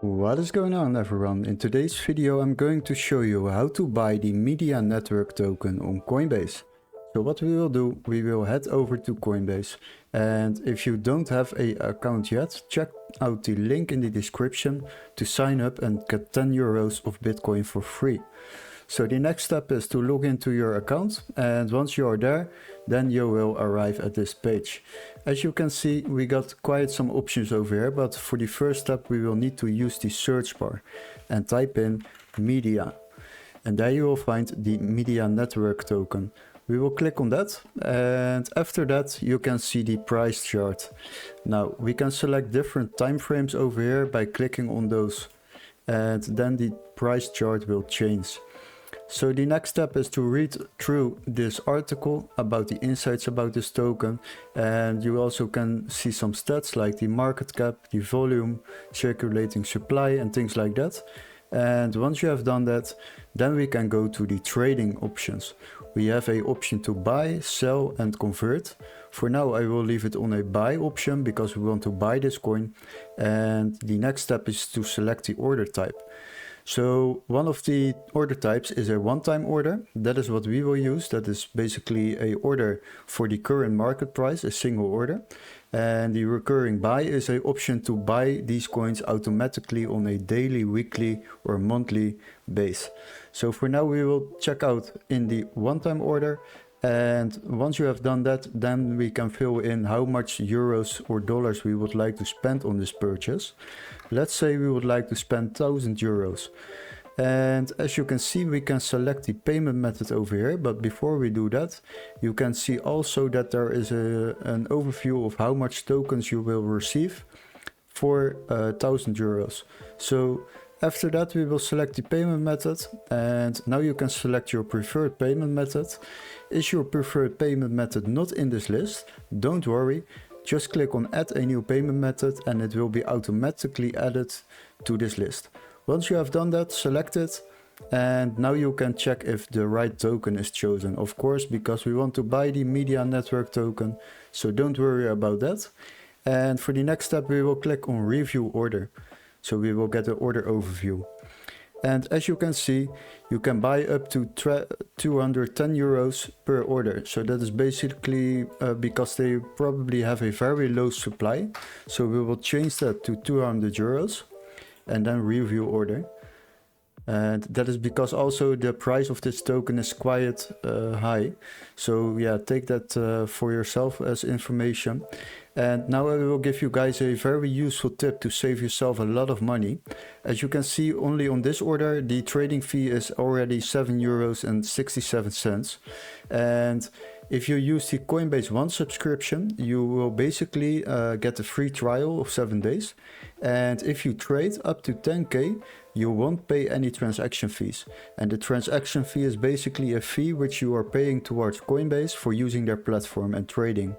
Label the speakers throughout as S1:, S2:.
S1: What is going on, everyone? In today's video I'm going to show you how to buy the media network token on Coinbase. So what we will do, we will head over to Coinbase, and if you don't have an account yet, check out the link in the description to sign up and get 10 euros of Bitcoin for free. So the next step is to log into your account, and once you are there, then you will arrive at this page. As you can see, we got quite some options over here, but for the first step we will need to use the search bar and type in media, and there you will find the media network token. We will click on that, and after that you can see the price chart. Now we can select different time frames over here by clicking on those, and then the price chart will change. So the next step is to read through this article about the insights about this token, and you also can see some stats like the market cap, the volume, circulating supply and things like that. And once you have done that, then we can go to the trading options. We have an option to buy, sell and convert. For now I will leave it on a buy option because we want to buy this coin, and the next step is to select the order type. So one of the order types is a one-time order. That is what we will use. That is basically a order for the current market price, a single order. And the recurring buy is an option to buy these coins automatically on a daily, weekly or monthly base. So for now we will check out in the one-time order. And once you have done that, then we can fill in how much euros or dollars we would like to spend on this purchase. Let's say we would like to spend 1000 euros. And as you can see, we can select the payment method over here. But before we do that, you can see also that there is an overview of how much tokens you will receive for 1000 euros. So after that, we will select the payment method, and now you can select your preferred payment method. Is your preferred payment method not in this list? Don't worry, just click on add a new payment method and it will be automatically added to this list. Once you have done that, select it, and now you can check if the right token is chosen. Of course, because we want to buy the media network token, so don't worry about that. And for the next step, we will click on review order. So we will get the order overview. And as you can see, you can buy up to 210 euros per order. So that is basically because they probably have a very low supply. So we will change that to 200 euros and then review order. And that is because also the price of this token is quite high. So yeah, take that for yourself as information. And now I will give you guys a very useful tip to save yourself a lot of money. As you can see, only on this order, the trading fee is already 7 euros and 67 cents. And if you use the Coinbase One subscription, you will basically get a free trial of 7 days. And if you trade up to 10k, you won't pay any transaction fees. And the transaction fee is basically a fee which you are paying towards Coinbase for using their platform and trading.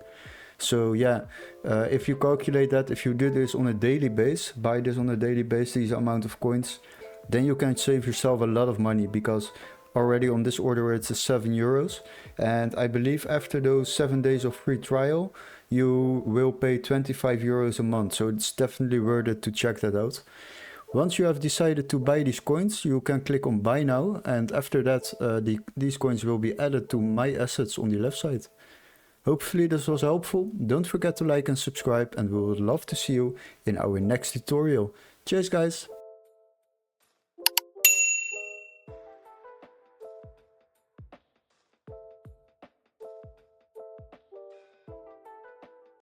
S1: So yeah, if you calculate that, if you do this on a daily base, buy this on a daily base, these amount of coins, then you can save yourself a lot of money, because already on this order it's 7 euros. And I believe after those 7 days of free trial, you will pay 25 euros a month. So it's definitely worth it to check that out. Once you have decided to buy these coins, you can click on buy now. And after that, these coins will be added to my assets on the left side. Hopefully this was helpful. Don't forget to like and subscribe, and we would love to see you in our next tutorial. Cheers guys!